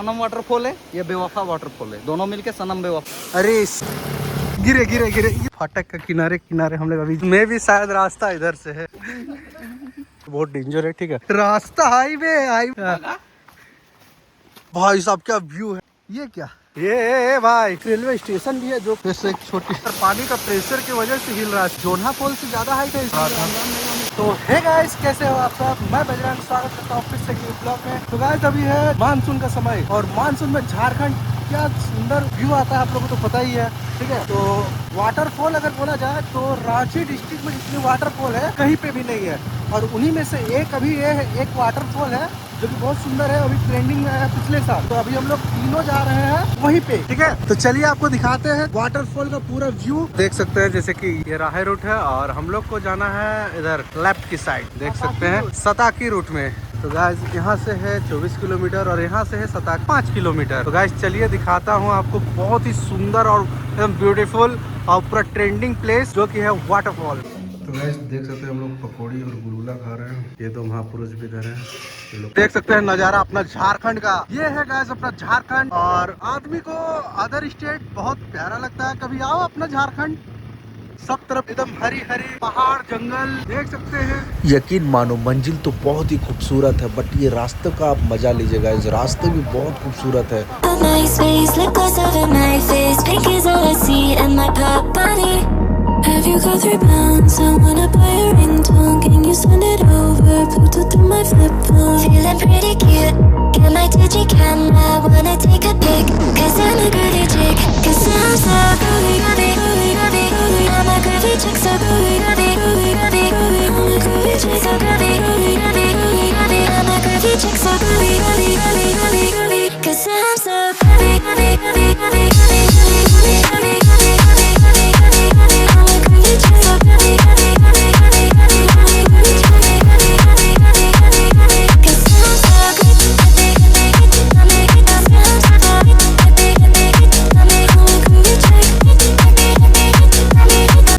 सनम waterfall है, ये बेवफा वाटरफॉल है, दोनों मिलके सनम बेवफा। अरे गिरे गिरे गिरे, फाटक के किनारे किनारे हम लोग अभी, मैं भी शायद रास्ता इधर से है। बहुत डेंजर है, ठीक है रास्ता हाईवे भाई साहब क्या व्यू है, ये क्या ये भाई रेलवे स्टेशन भी है जो एक छोटी पानी का प्रेशर की वजह से हिल रहा है। जोन्हा पोल से ज्यादा हाइट है इस। तो हे गाइस कैसे हो आप सब, मैं बजरंग स्वागत करता हूँ फिर से ब्लॉग में। तो गाइस अभी है मानसून का समय और मानसून में झारखंड क्या सुंदर व्यू आता है आप लोगों को तो पता ही है, ठीक है। तो वाटरफॉल अगर बोला जाए तो रांची डिस्ट्रिक्ट में जितनी वाटरफॉल है कहीं पे भी नहीं है, और उन्हीं में से एक अभी ये एक वाटरफॉल है जो कि बहुत सुंदर है, अभी ट्रेंडिंग में है पिछले साल। तो अभी हम लोग तीनों जा रहे हैं वहीं पे, ठीक है। तो चलिए आपको दिखाते हैं वाटरफॉल का पूरा व्यू। देख सकते हैं जैसे कि ये राहे रूट है और हम लोग को जाना है इधर लेफ्ट की साइड, देख सकते हैं सताकी रूट में। तो गाइस यहाँ से है 24 किलोमीटर और यहाँ से है 5 किलोमीटर। तो गाइस चलिए दिखाता हूँ आपको बहुत ही सुंदर और एकदम ब्यूटीफुल और पूरा ट्रेंडिंग प्लेस जो कि है वाटरफॉल। तो गाइस देख सकते हैं हम लोग पकौड़ी और गुलगुला खा रहे हैं, ये तो महापुरुष भी इधर है। देख सकते हैं नजारा अपना झारखंड का, ये है गाइस अपना झारखंड। और आदमी को अदर स्टेट बहुत प्यारा लगता है, कभी आओ अपना झारखंड, सब तरफ एकदम हरी हरी पहाड़ जंगल देख सकते हैं। यकीन मानो मंजिल तो बहुत ही खूबसूरत है, बट ये रास्ते का आप मजा लीजिएगा, इस रास्ते भी बहुत खूबसूरत है। Have you got 3 pounds? I wanna buy a ringtone. Can you send it over? Bluetooth through my flip phone. Feeling pretty cute. Get my digicam. I wanna take a pic. Cause I'm a groovy chick. Cause I'm so groovy, groovy, groovy, groovy, groovy. I'm a groovy chick, so groovy, groovy, groovy, groovy, groovy. I'm a groovy chick, so groovy, groovy, groovy, groovy, groovy. I'm a groovy chick, so groovy, groovy, groovy, groovy, groovy. Cause I'm so groovy, groovy, groovy, groovy, groovy, groovy, groovy, groovy, groovy.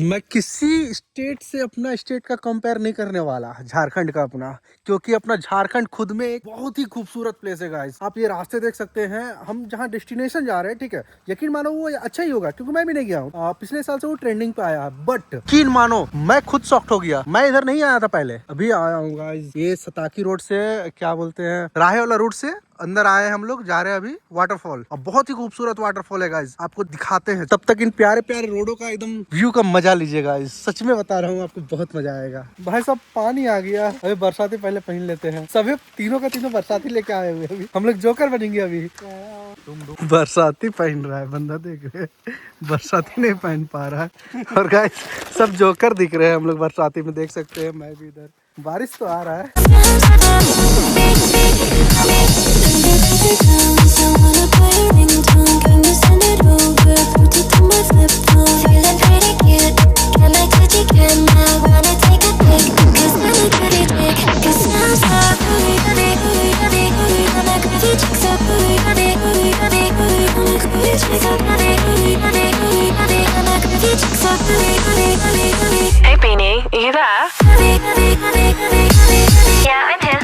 मैं किसी state से अपना state का compare नहीं करने वाला, झारखंड का अपना, क्योंकि अपना झारखंड खुद में एक बहुत ही खूबसूरत प्लेस है गाइस। आप ये रास्ते देख सकते हैं, हम जहाँ डेस्टिनेशन जा रहे हैं, ठीक है, यकीन मानो वो अच्छा ही होगा क्योंकि मैं भी नहीं गया हूँ, पिछले साल से वो ट्रेंडिंग पे आया है। बट यकीन मानो मैं खुद शॉक्ड हो गया, मैं इधर नहीं आया था पहले, अभी आया हूँ गाइस। ये सताकी रोड से क्या बोलते हैं राहे वाला रूट से अंदर आए हम लोग, जा रहे हैं अभी वाटरफॉल, और बहुत ही खूबसूरत वाटरफॉल है गाइस, आपको दिखाते हैं। तब तक इन प्यारे प्यारे रोडों का एकदम व्यू का मजा लीजिए गाइस, सच में बता रहा हूँ आपको बहुत मजा आएगा। भाई साहब पानी आ गया, अभी बरसाती पहले पहन लेते हैं, सभी तीनों का तीनों बरसाती लेके आए हुए, अभी हम लोग जोकर बनेंगे। अभी बरसाती पहन रहा है बंदा, देख रहे बरसाती नहीं पहन पा रहा है, और गाइस सब जोकर दिख रहे हैं हम लोग बरसाती में, देख सकते हैं। मैं भी इधर, बारिश तो आ रहा है। Hey Beanie, are you there? Yeah, I'm here.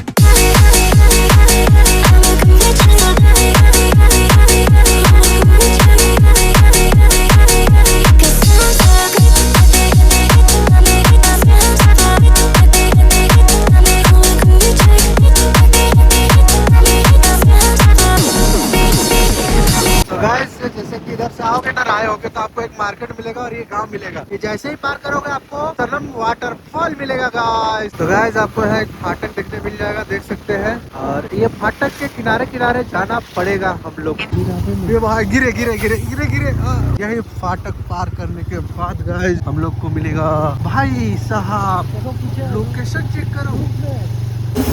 जैसे कि इधर से आओगे ना राय होके तो आपको एक मार्केट मिलेगा और ये गांव मिलेगा, ये जैसे ही पार करोगे आपको सनम वाटरफॉल मिलेगा गाइस। तो गाइस आपको है एक फाटक देखने मिल जाएगा, देख सकते हैं, और ये फाटक के किनारे किनारे जाना पड़ेगा हम लोग। ये वहाँ गिरे गिरे गिरे गिरे गिरे, यही फाटक पार करने के बाद गाइस हम लोग को मिलेगा, भाई साहब लोकेशन चेक करो।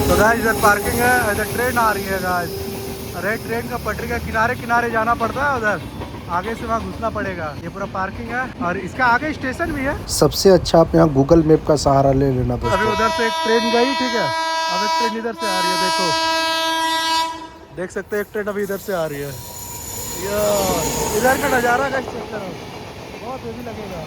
तो गाइस इधर पार्किंग है, इधर ट्रेन आ रही है गाइस, अरे ट्रेन का पटरी का किनारे किनारे जाना पड़ता है, उधर आगे से वहाँ घुसना पड़ेगा। ये पूरा पार्किंग है और इसका आगे स्टेशन भी है। सबसे अच्छा आप यहाँ गूगल मैप का सहारा ले लेना दोस्तों। अभी उधर से एक ट्रेन गई, ठीक है, अब एक ट्रेन इधर से आ रही है, देखो देख सकते हैं एक ट्रेन अभी इधर से आ रही है। यार इधर का नज़ारा का चेक करो, बहुत हेवी लगेगा।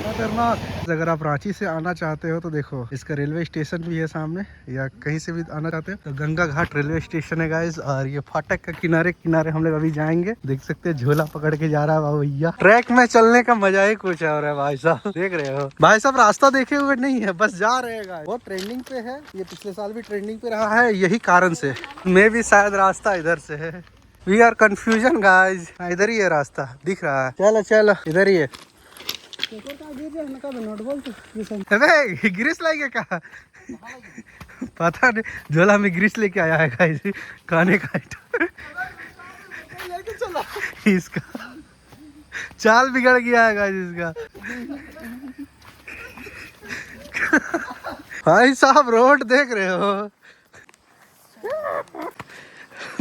खतरनाक। अगर आप रांची से आना चाहते हो तो देखो इसका रेलवे स्टेशन भी है सामने, या कहीं से भी आना चाहते हो तो गंगा घाट रेलवे स्टेशन है गाइस। और ये फाटक का किनारे किनारे हम लोग अभी जाएंगे। देख सकते हैं झोला पकड़ के जा रहा है भैया। ट्रैक में चलने का मजा ही कुछ और है भाई साहब। देख रहे हो भाई साहब, रास्ता देखे हुए नहीं है, बस जा रहे हैं। बहुत ट्रेंडिंग पे है ये, पिछले साल भी ट्रेंडिंग पे रहा है, यही कारण से मैं भी शायद रास्ता इधर से है। We are confusion guys. इधर ही है रास्ता, दिख रहा है। चलो चलो इधर ही है। अबे ग्रीस लाएंगे क्या? पता नहीं, झोला में ग्रीस लेके आया है गाइस, खाने का आइटम। इसका चाल बिगड़ गया है गाइस इसका। भाई साहब रोड देख रहे हो,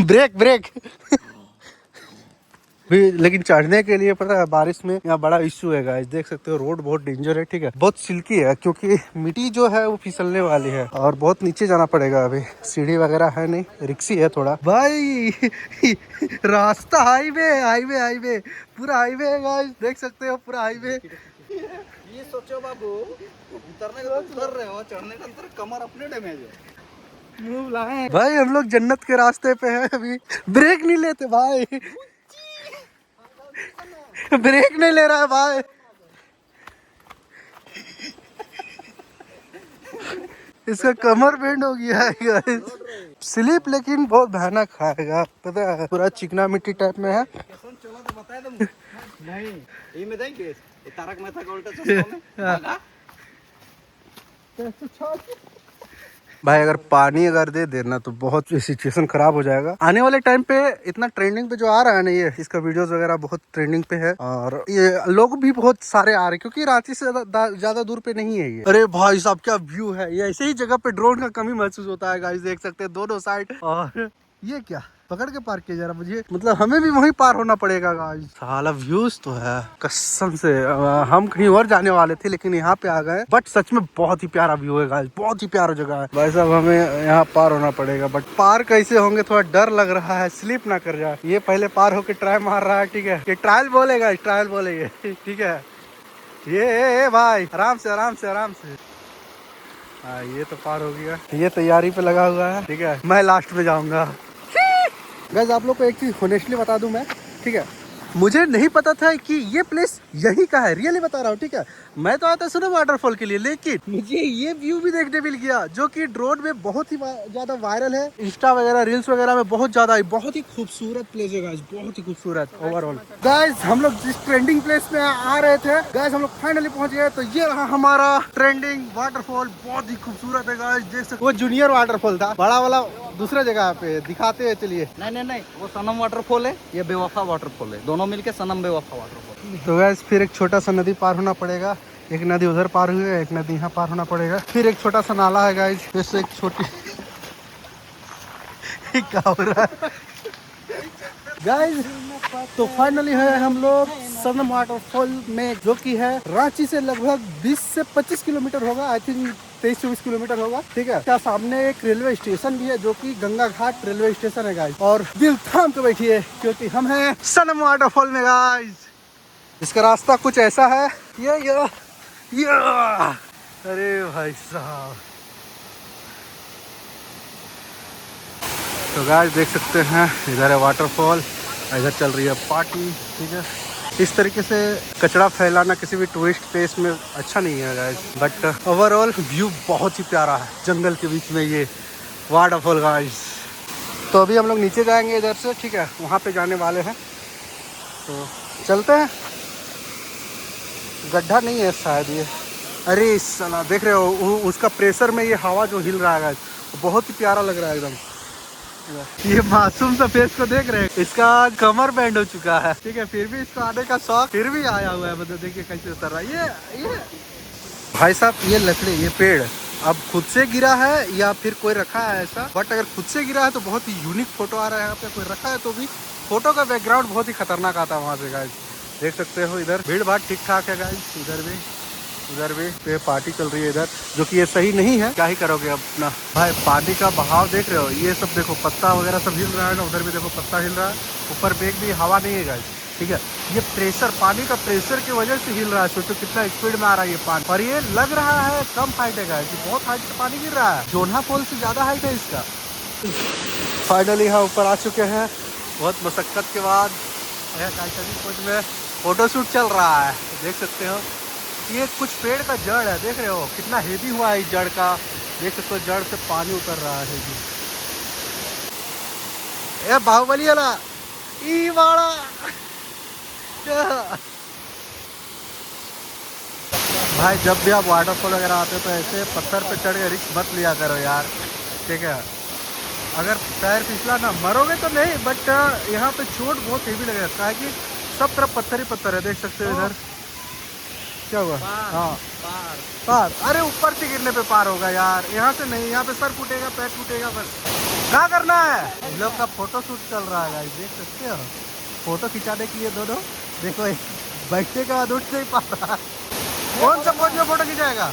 ब्रेक ब्रेक भी। लेकिन चढ़ने के लिए पता है बारिश में यहाँ बड़ा इश्यू है गाइस। देख सकते हो रोड बहुत डेंजर है, ठीक है, बहुत सिल्की है क्योंकि मिट्टी जो है वो फिसलने वाली है और बहुत नीचे जाना पड़ेगा। अभी सीढ़ी वगैरह है नहीं, रिक्सी है थोड़ा भाई। रास्ता हाईवे हाईवे हाईवे, पूरा हाईवे है गाइस, देख सकते हो पूरा हाईवे। ये सोचो बाबू, उतरने का तो उतर रहे हो, चढ़ने का अंतर कमर अपने डैमेज है। भाई हम लोग जन्नत के रास्ते पे हैं अभी। ब्रेक नहीं लेते भाई, ब्रेक नहीं ले रहा है भाई। इसका कमर बेंड हो गया है गाइस। स्लिप लेकिन बहुत भयानक खाएगा, पता है, पूरा चिकना मिट्टी टाइप में है। चलो तो बताए तुम। नहीं ये में देंगे, ये तारक मेहता का उल्टा चश्मा में। भाई अगर पानी अगर दे देना तो बहुत सिचुएशन खराब हो जाएगा। आने वाले टाइम पे इतना ट्रेंडिंग पे जो आ रहा है ना, ये इसका वीडियोस वगैरह बहुत ट्रेंडिंग पे है और ये लोग भी बहुत सारे आ रहे हैं क्योंकि रांची से ज्यादा दूर पे नहीं है ये। अरे भाई साहब क्या व्यू है, ये ऐसे ही जगह पे ड्रोन का कमी महसूस होता है गाइस। देख सकते हैं दोनों साइड। और ये क्या पकड़ के पार किया जा रहा मुझे, मतलब हमें भी वहीं पार होना पड़ेगा गाइस। साला व्यूज तो है कसम से। हम कहीं और जाने वाले थे लेकिन यहाँ पे आ गए, बट सच में बहुत ही प्यारा व्यू है गाइस, बहुत ही प्यारा जगह है भाई साहब। हमें यहाँ पार होना पड़ेगा, बट पार कैसे होंगे थोड़ा डर लग रहा है, स्लिप ना कर जाए। ये पहले पार होके ट्राई मार रहा है, ठीक है, ये ट्रायल बोलेगा, ट्रायल बोलेंगे, ठीक है। ये भाई आराम से आराम से आराम से। हाँ ये तो पार हो गया, ये तैयारी पे लगा हुआ है, ठीक है। मैं लास्ट में जाऊंगा गाइस। आप लोग को एक चीज होनेस्टली बता दूं मैं, ठीक है, मुझे नहीं पता था कि ये प्लेस यही का है, रियली बता रहा हूँ, ठीक है। मैं तो आया था सिर्फ वाटरफॉल के लिए, लेकिन मुझे ये व्यू भी देखने मिल गया जो कि ड्रोन में बहुत ही ज्यादा वायरल है, इंस्टा वगैरह रील्स वगैरह में बहुत ज्यादा। बहुत ही खूबसूरत प्लेस है गाइस, बहुत ही खूबसूरत ओवरऑल। गाइस हम लोग जिस ट्रेंडिंग प्लेस में आ रहे थे गाइस, हम लोग फाइनली पहुंच गए। तो ये रहा हमारा ट्रेंडिंग वाटरफॉल, बहुत ही खूबसूरत है गाइस, देख सकते। वो जूनियर वाटरफॉल था, बड़ा वाला दूसरा जगह पे दिखाते हैं, चलिए। नहीं वो सनम वाटरफॉल है, ये बेवफा वाटरफॉल है, दोनों मिलके सनम बेवफा वाटरफॉल। तो गाइस फिर एक छोटा सा नदी पार होना पड़ेगा, एक नदी उधर पार हुई है, एक नदी यहाँ पार होना पड़ेगा। फिर एक छोटा सा नाला है गाइस, फिर से एक छोटी क्या हो रहा है गाइस। तो फाइनली है हम लोग सनम वाटरफॉल में, जो कि है रांची से लगभग 20 से 25 किलोमीटर होगा, आई थिंक 23-24 किलोमीटर होगा, ठीक है। क्या सामने एक रेलवे स्टेशन भी है जो कि गंगा घाट रेलवे स्टेशन है गाइस। और दिल थाम के बैठिए क्योंकि हम हैं सनम वाटरफॉल में गाइस। इसका रास्ता कुछ ऐसा है, ये अरे भाई साहब। तो गाइस देख सकते हैं इधर है वाटरफॉल, इधर चल रही है पार्टी, ठीक है। इस तरीके से कचरा फैलाना किसी भी टूरिस्ट प्लेस में अच्छा नहीं है गाइस, बट ओवरऑल व्यू बहुत ही प्यारा है जंगल के बीच में ये वाटरफॉल गाइस। तो अभी हम लोग नीचे जाएंगे इधर से, ठीक है, वहाँ पे जाने वाले हैं, तो चलते हैं। गड्ढा नहीं है शायद ये। अरे साला देख रहे हो उसका प्रेशर में ये हवा जो हिल रहा है गाइस, बहुत ही प्यारा लग रहा है एकदम। ये मासूम सा फेस को देख रहे हैं, इसका कमर बैंड हो चुका है, ठीक है, फिर भी इसको आने का शौक फिर भी आया हुआ है। मतलब देखिए कैसे उतर रहा है ये भाई साहब। ये लकड़ी, ये पेड़ अब खुद से गिरा है या फिर कोई रखा है ऐसा, बट अगर खुद से गिरा है तो बहुत ही यूनिक फोटो आ रहा है यहाँ पे। कोई रखा है तो भी फोटो का बैकग्राउंड बहुत ही खतरनाक आता है वहाँ से गाइस। देख सकते हो इधर भीड़ भाड़ ठीक ठाक है गाइस, उधर भी पे पार्टी चल रही है इधर, जो कि ये सही नहीं है, क्या ही करोगे अपना। भाई पानी का बहाव देख रहे हो, ये सब देखो पत्ता वगैरह सब हिल रहा है ना, उधर भी देखो पत्ता हिल रहा है, ऊपर बेग भी हवा नहीं है गाइस, ठीक है। ये प्रेशर, पानी का प्रेशर की वजह से हिल रहा है। सोचो कितना स्पीड में आ रहा है ये पानी, और ये लग रहा है कम हाइट है गाइस, बहुत हाइट से पानी गिर रहा है। जोन्हा फॉल से ज्यादा हाइट है इसका। फाइनली यहाँ ऊपर आ चुके हैं, बहुत मशक्कत के बाद। टाइटैनिक पोज में फोटोशूट चल रहा है, देख सकते हो। ये कुछ पेड़ का जड़ है, देख रहे हो कितना हेवी हुआ है इस जड़ का, देख सकते हो जड़ से पानी उतर रहा है जी। ए बाहुबली वाला ई वाला भाई, जब भी आप वाटरफॉल वगैरह आते हो तो ऐसे पत्थर पे चढ़ के रिस्क मत लिया करो यार, ठीक है। अगर पैर फिसला ना, मरोगे तो नहीं, बट यहाँ पे चोट बहुत हेवी लगेगा है कि सब तरफ पत्थर ही पत्थर है, देख सकते हो इधर। क्या हुआ? हाँ पार, अरे ऊपर से गिरने पे पार होगा यार, यहाँ से नहीं, यहाँ पे सर टूटेगा, पैर टूटेगा, बस क्या करना है। इन लोग का फोटो शूट चल रहा है गाइस, देख सकते हो। फोटो खिंचाने के लिए दोनों, देखो बैठने के बाद उठ नहीं पाता। कौन सा पोज में फोटो खिंचाएगा?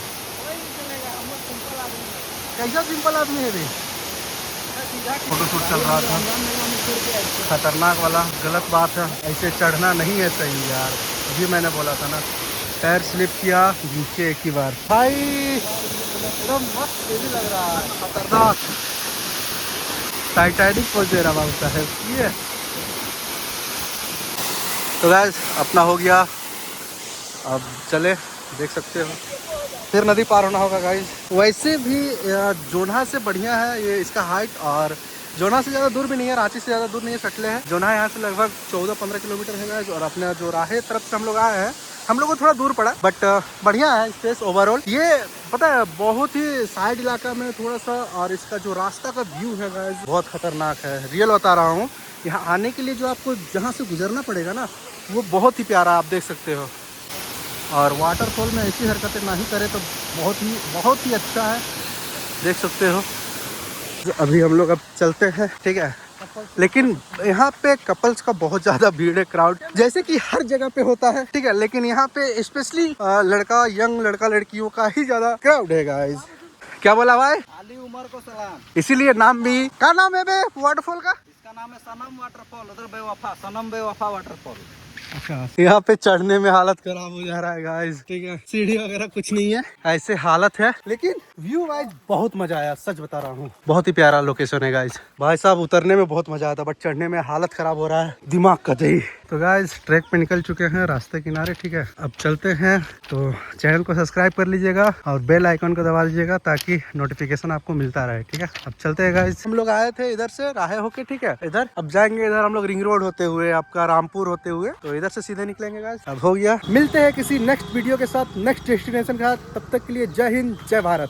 कैसा सिंपल आदमी है भाई। फोटो शूट चल रहा था, खतरनाक वाला, गलत बात है, ऐसे चढ़ना नहीं है सही यार। अभी मैंने बोला था ना, पैर स्लिप किया, नीचे एक ही बार। भाई एकदम मस्त हेवी लग रहा है, खतरनाक टाइटैनिक पोज दे रहा बाबू साहब ये। तो गाइस अपना हो गया, अब चले, देख सकते हो फिर नदी पार होना होगा गाइस। वैसे भी जोन्हा से बढ़िया है ये इसका हाइट, और जोन्हा से ज़्यादा दूर भी नहीं है, रांची से ज़्यादा दूर नहीं है, सटले है। जोन्हा यहाँ से लगभग 14-15 किलोमीटर है गाइस, और अपने जो राहे तरफ से हम लोग आए हैं, हम लोग को थोड़ा दूर पड़ा, बट बढ़िया है स्पेस ओवरऑल। ये पता है बहुत ही साइड इलाका में थोड़ा सा, और इसका जो रास्ता का व्यू है गाइस बहुत खतरनाक है, रियल बता रहा हूँ। यहाँ आने के लिए जो आपको जहाँ से गुजरना पड़ेगा ना, वो बहुत ही प्यारा आप देख सकते हो। और वाटरफॉल में ऐसी हरकतें ना ही करें तो बहुत ही अच्छा है, देख सकते हो। अभी हम लोग अब चलते हैं, ठीक है। लेकिन यहाँ पे कपल्स का बहुत ज़्यादा भीड़ है, क्राउड, जैसे कि हर जगह पे होता है, ठीक है। लेकिन यहाँ पे स्पेशली यंग लड़का लड़कियों का ही ज़्यादा क्राउड है गाइस। क्या बोला भाई? आली उमर को सलाम। इसीलिए नाम भी, क्या नाम है बे वाटरफॉल का? इसका नाम है सनम वाटरफॉल, उधर बेवफा, सनम बेवफा वाटरफॉल। अच्छा, यहाँ पे चढ़ने में हालत खराब हो जा रहा है गाइस, ठीक है। सीढ़ी वगैरह कुछ नहीं है, ऐसे हालत है, लेकिन व्यू वाइज बहुत मजा आया, सच बता रहा हूँ। बहुत ही प्यारा लोकेशन है गाइस। भाई साहब उतरने में बहुत मजा आया था, बट चढ़ने में हालत खराब हो रहा है, दिमाग कतई। तो गाइस ट्रैक पे निकल चुके हैं रास्ते किनारे, ठीक है। अब चलते हैं, तो चैनल को सब्सक्राइब कर लीजिएगा और बेल आइकन को दबा दीजिएगा ताकि नोटिफिकेशन आपको मिलता रहे, ठीक है। अब चलते हैं गाइस, हम लोग आए थे इधर से राहे होके, ठीक है। इधर अब जाएंगे, इधर हम लोग रिंग रोड होते हुए, आपका रामपुर होते हुए, तो इधर से सीधे निकलेंगे गाइस। अब हो गया, मिलते हैं किसी नेक्स्ट वीडियो के साथ, नेक्स्ट डेस्टिनेशन के साथ। तब तक के लिए जय हिंद, जय भारत।